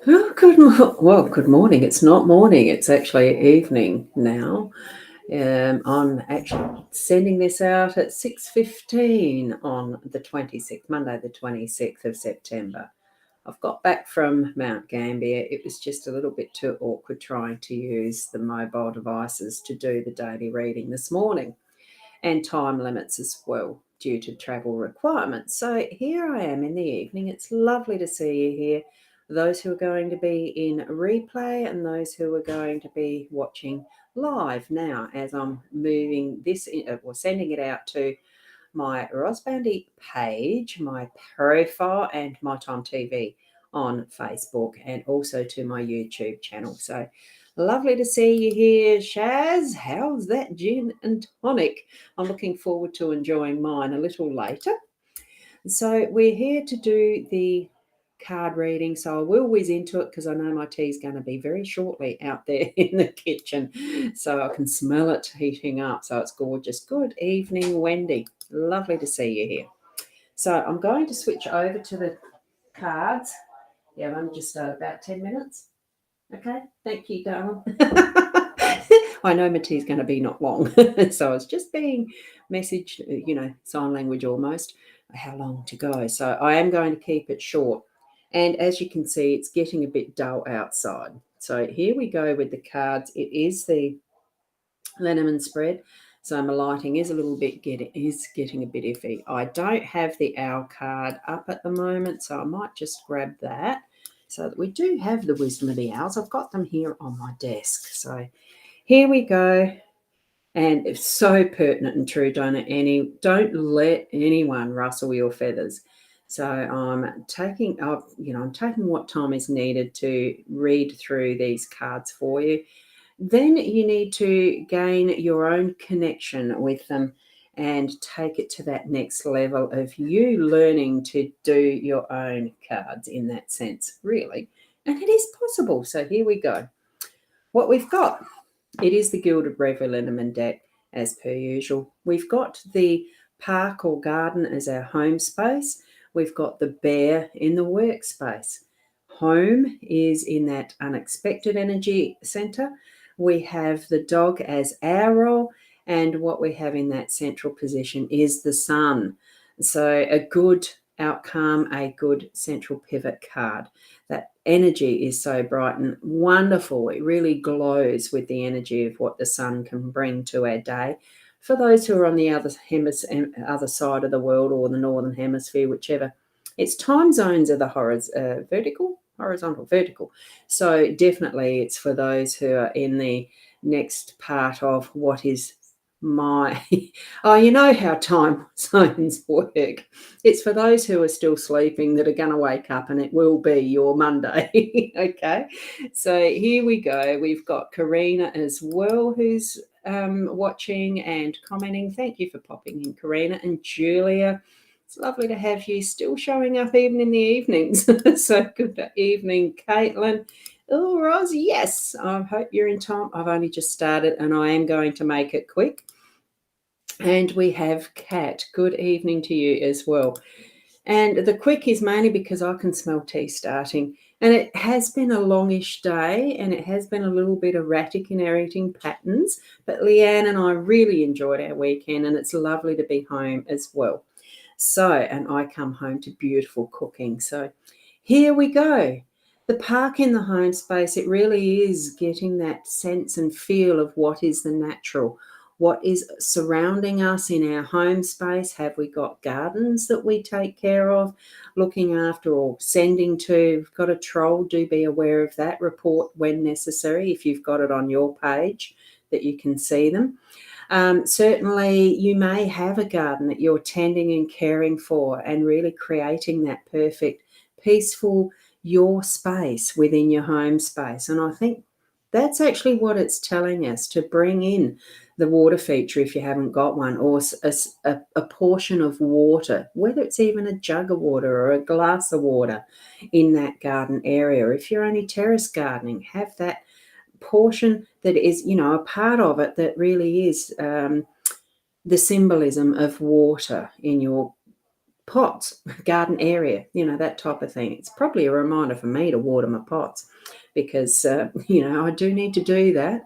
Oh, good morning. It's not morning. It's actually evening now. I'm actually sending this out at 6:15 on the 26th, Monday, the 26th of September. I've got back from Mount Gambier. It was just a little bit too awkward trying to use the mobile devices to do the daily reading this morning, and time limits as well due to travel requirements. So here I am in the evening. It's lovely to see you here. Those who are going to be in replay and those who are going to be watching live now as I'm moving this or sending it out to my rosboundy page, my profile, and my Time TV on Facebook, and also to my YouTube channel. So lovely to see you here, Shaz. How's that gin and tonic? I'm looking forward to enjoying mine a little later. So we're here to do the card reading, so I will whiz into it because I know my tea's going to be very shortly out there in the kitchen, so I can smell it heating up. So it's gorgeous. Good evening, Wendy. Lovely to see you here. So I'm going to switch over to the cards. Yeah, I've only just started about 10 minutes. Okay, thank you, darling. I know my tea's going to be not long, so I was just being messaged, sign language almost, how long to go. So I am going to keep it short. And as you can see, it's getting a bit dull outside. So here we go with the cards. It is the Lenormand spread. So my lighting is a little bit getting a bit iffy. I don't have the owl card up at the moment, so I might just grab that so that we do have the wisdom of the owls. I've got them here on my desk. So here we go. And it's so pertinent and true. Don't let anyone rustle your feathers. So I'm taking what time is needed to read through these cards for you. Then you need to gain your own connection with them and take it to that next level of you learning to do your own cards in that sense, really. And it is possible. So here we go. What we've got, it is the Gilded Reverie Lenormand deck as per usual. We've got the park or garden as our home space. We've got the bear in the workspace. Home is in that unexpected energy center. We have the dog as our role, and what we have in that central position is the sun. So a good outcome, a good central pivot card. That energy is so bright and wonderful. It really glows with the energy of what the sun can bring to our day. For those who are on the other side of the world, or the northern hemisphere, whichever, its time zones are the vertical. So definitely it's for those who are in the next part of what is my oh, you know how time zones work. It's for those who are still sleeping that are going to wake up, and it will be your Monday. Okay, so here we go. We've got Karina as well, who's watching and commenting. Thank you for popping in, Karina. And Julia, it's lovely to have you still showing up even in the evenings. So good evening, Caitlin. Oh, Roz, yes, I hope you're in time. I've only just started and I am going to make it quick. And we have Kat. Good evening to you as well. And the quick is mainly because I can smell tea starting. And it has been a longish day, and it has been a little bit erratic in our eating patterns. But Leanne and I really enjoyed our weekend, and it's lovely to be home as well. So, and I come home to beautiful cooking. So here we go. The park in the home space, it really is getting that sense and feel of what is the natural, what is surrounding us in our home space. Have we got gardens that we take care of, looking after or sending to? We've got a troll, do be aware of that. Report when necessary if you've got it on your page that you can see them. Certainly you may have a garden that you're tending and caring for, and really creating that perfect, peaceful, your space within your home space. And I think that's actually what it's telling us, to bring in the water feature if you haven't got one, or a portion of water, whether it's even a jug of water or a glass of water in that garden area. If you're only terrace gardening, have that portion that is, a part of it that really is the symbolism of water in your pots, garden area, that type of thing. It's probably a reminder for me to water my pots because, I do need to do that.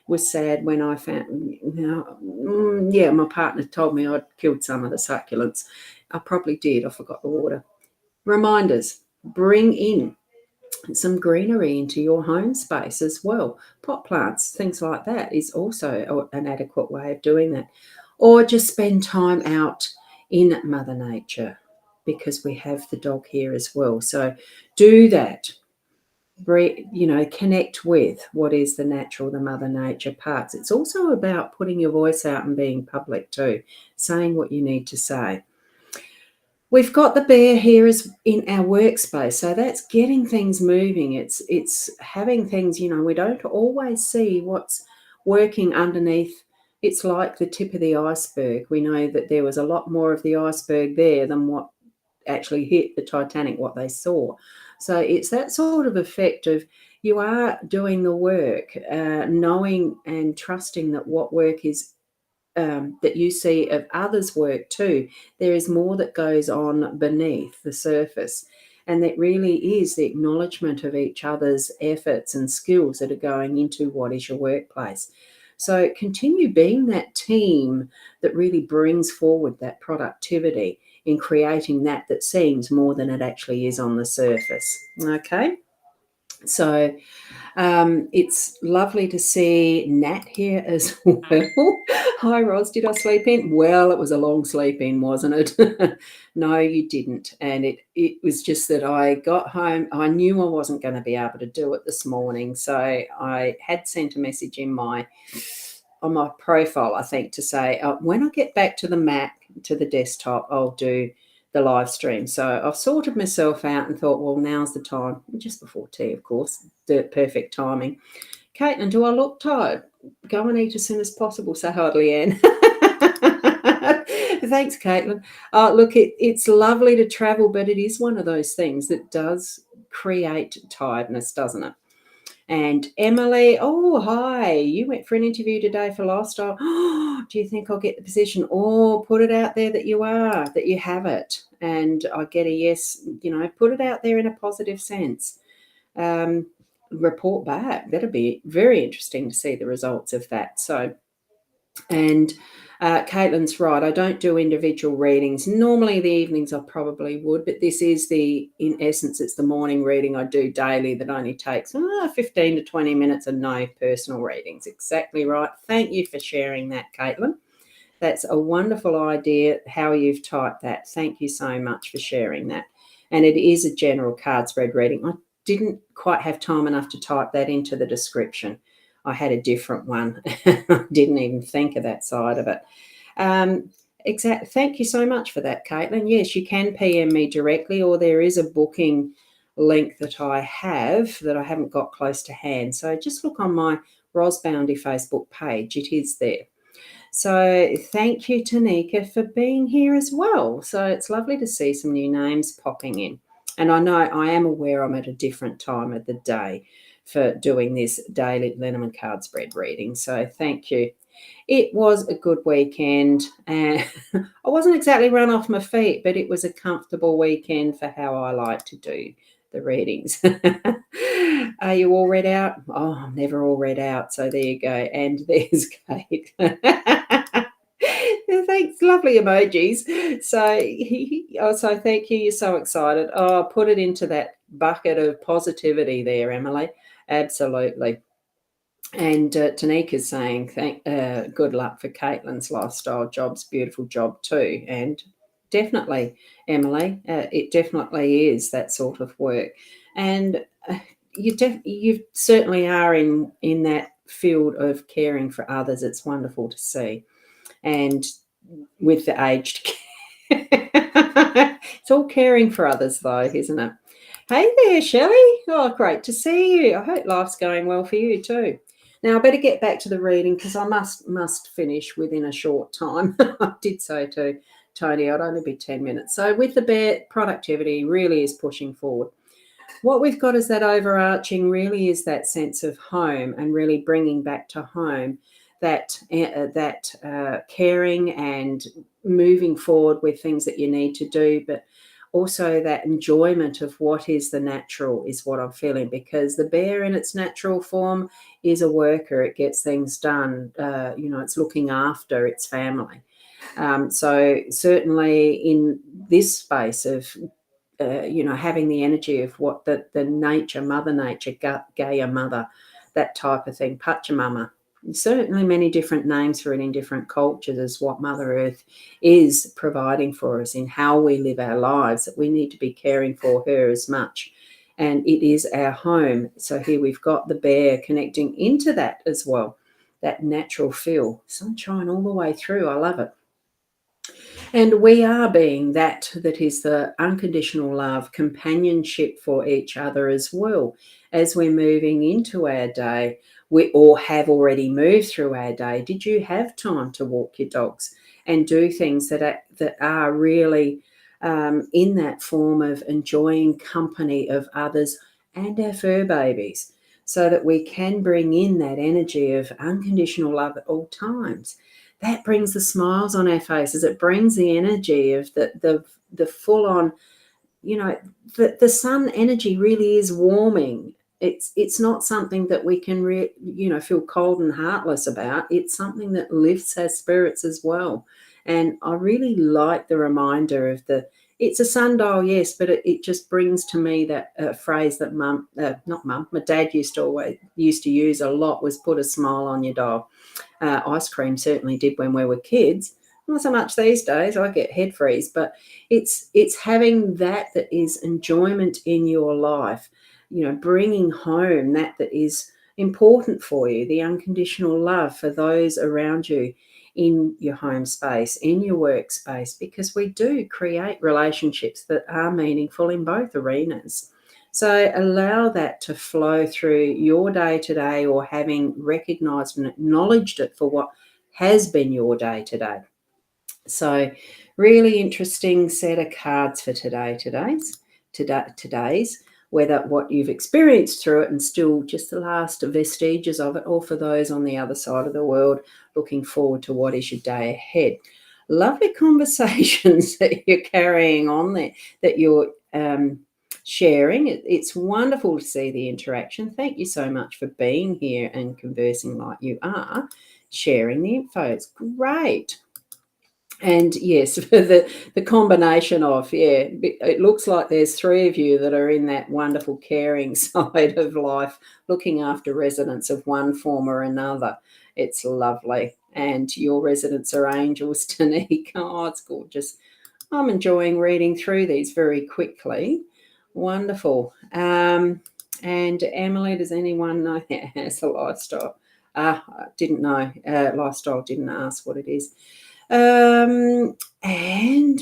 Was sad when I found, my partner told me I'd killed some of the succulents. I probably did. I forgot the water. Reminders, bring in some greenery into your home space as well. Pot plants, things like that is also an adequate way of doing that. Or just spend time out in Mother Nature because we have the dog here as well. So do that. Connect with what is the natural, the Mother Nature parts. It's also about putting your voice out and being public too, saying what you need to say. We've got the bear here as in our workspace, so that's getting things moving. It's having things, we don't always see what's working underneath. It's like the tip of the iceberg. We know that there was a lot more of the iceberg there than what actually hit the Titanic, what they saw. So it's that sort of effect of you are doing the work, knowing and trusting that what work is that you see of others' work too. There is more that goes on beneath the surface. And that really is the acknowledgement of each other's efforts and skills that are going into what is your workplace. So continue being that team that really brings forward that productivity in creating that seems more than it actually is on the surface. Okay? So it's lovely to see Nat here as well. Hi, Ros. Did I sleep in? Well, it was a long sleep in, wasn't it? No, you didn't. And it was just that I got home. I knew I wasn't going to be able to do it this morning. So I had sent a message on my profile, I think, to say, when I get back to the Mac, to the desktop, I'll do the live stream. So I've sorted myself out and thought, well, now's the time, just before tea, of course, the perfect timing. Caitlin, do I look tired? Go and eat as soon as possible. Say hi to Leanne. Thanks, Caitlin. Look, it's lovely to travel, but it is one of those things that does create tiredness, doesn't it? And Emily, oh, hi. You went for an interview today for Lifestyle. Oh, do you think I'll get the position? Or put it out there that you are, that you have it. And I get a yes, put it out there in a positive sense. Report back. That'll be very interesting to see the results of that. So, and Caitlin's right. I don't do individual readings. Normally the evenings I probably would, but this is in essence, it's the morning reading I do daily that only takes 15 to 20 minutes and no personal readings. Exactly right. Thank you for sharing that, Caitlin. That's a wonderful idea, how you've typed that. Thank you so much for sharing that. And it is a general card spread reading. I didn't quite have time enough to type that into the description. I had a different one. I didn't even think of that side of it. Thank you so much for that, Caitlin. Yes, you can PM me directly, or there is a booking link that I have that I haven't got close to hand. So just look on my Rosboundy Facebook page. It is there. So thank you, Tanika, for being here as well. So it's lovely to see some new names popping in. And I know I am aware I'm at a different time of the day for doing this daily Lenormand card spread reading. So thank you. It was a good weekend. I wasn't exactly run off my feet, but it was a comfortable weekend for how I like to do the readings. Are you all read out? Oh, I'm never all read out. So there you go. And there's Kate. Thanks, lovely emojis. So thank you. You're so excited. Oh, put it into that bucket of positivity there, Emily. Absolutely. And Tanika's saying, good luck for Caitlin's lifestyle jobs. Beautiful job too. And definitely, Emily, it definitely is that sort of work. And you certainly are in that field of caring for others. It's wonderful to see. And with the aged care. It's all caring for others, though, isn't it? Hey there, Shelley. Oh, great to see you. I hope life's going well for you too. Now, I better get back to the reading because I must finish within a short time. I did so to Tony. I'd only be 10 minutes. So with the bear, productivity really is pushing forward. What we've got is that overarching really is that sense of home and really bringing back to home that caring and moving forward with things that you need to do, but also that enjoyment of what is the natural is what I'm feeling, because the bear in its natural form is a worker. It gets things done. It's looking after its family. So certainly in this space of having the energy of what the nature, Mother Nature, Gaia Mother, that type of thing, Pachamama. Certainly many different names for it in different cultures as what Mother Earth is providing for us in how we live our lives, that we need to be caring for her as much. And it is our home. So here we've got the bear connecting into that as well, that natural feel. Sunshine all the way through. I love it. And we are being that is the unconditional love, companionship for each other as well. As we're moving into our day, we all have already moved through our day. Did you have time to walk your dogs and do things that are really in that form of enjoying company of others and our fur babies, so that we can bring in that energy of unconditional love at all times? That brings the smiles on our faces. It brings the energy of the full on, the sun energy really is warming. It's not something that we can feel cold and heartless about. It's something that lifts our spirits as well. And I really like the reminder of it's a sundial, yes, but it just brings to me that phrase that my dad used to use a lot, was put a smile on your dial. Ice cream certainly did when we were kids. Not so much these days. I get head freeze, but it's having that is enjoyment in your life. Bringing home that is important for you, the unconditional love for those around you in your home space, in your workspace, because we do create relationships that are meaningful in both arenas. So allow that to flow through your day to day, or having recognized and acknowledged it for what has been your day to day. So really interesting set of cards for today's, whether what you've experienced through it and still just the last vestiges of it, or for those on the other side of the world looking forward to what is your day ahead. Lovely conversations that you're carrying on there, that you're sharing. It's wonderful to see the interaction. Thank you so much for being here and conversing like you are, sharing the info. It's great. And yes, for the combination of, it looks like there's three of you that are in that wonderful caring side of life, looking after residents of one form or another. It's lovely. And your residents are angels, Tanique. Oh, it's gorgeous. I'm enjoying reading through these very quickly. Wonderful. And Emily, does anyone know that has a lifestyle? I didn't know. Lifestyle, didn't ask what it is. And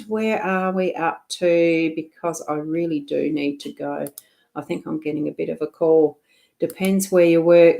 where are we up to? Because I really do need to go. I think I'm getting a bit of a call. Depends where you work.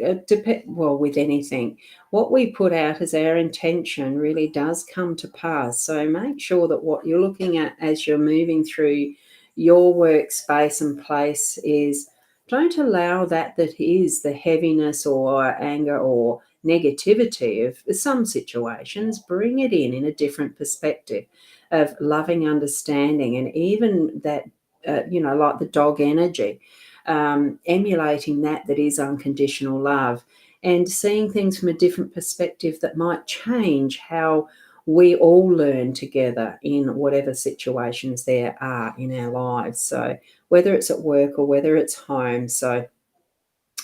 Well, with anything, what we put out as our intention really does come to pass. So make sure that what you're looking at as you're moving through your workspace and place is, don't allow that is the heaviness or anger or negativity of some situations. Bring it in a different perspective of loving understanding, and even that, like the dog energy, emulating that is unconditional love, and seeing things from a different perspective that might change how we all learn together in whatever situations there are in our lives. So whether it's at work or whether it's home. So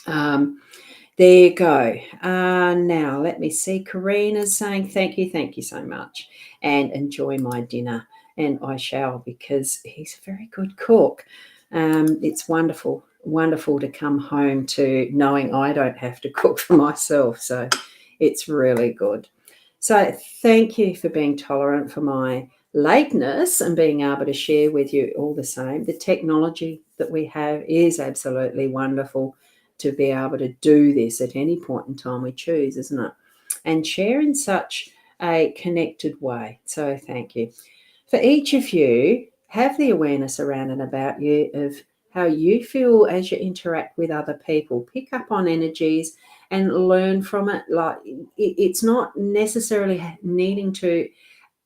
there you go. Now, let me see. Karina's saying, thank you so much, and enjoy my dinner. And I shall, because he's a very good cook. It's wonderful to come home to knowing I don't have to cook for myself. So it's really good. So thank you for being tolerant for my lateness and being able to share with you all the same. The technology that we have is absolutely wonderful to be able to do this at any point in time we choose, isn't it? And share in such a connected way. So thank you. For each of you, have the awareness around and about you of how you feel as you interact with other people. Pick up on energies and learn from it. Like, it's not necessarily needing to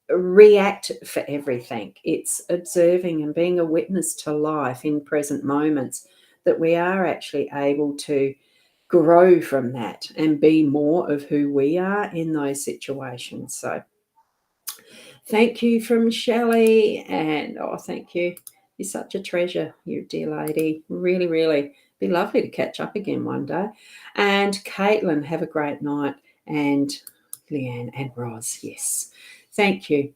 react for everything. It's observing and being a witness to life in present moments, that we are actually able to grow from that and be more of who we are in those situations. So thank you from Shelley, and thank you. You're such a treasure, you dear lady. Really, really be lovely to catch up again one day. And Caitlin, have a great night. And Leanne and Roz, yes. Thank you.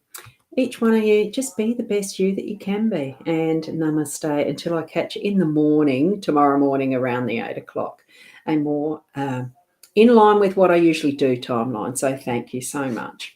Each one of you, just be the best you that you can be. And namaste until I catch you in the morning, tomorrow morning around the 8 o'clock. And more in line with what I usually do timeline. So thank you so much.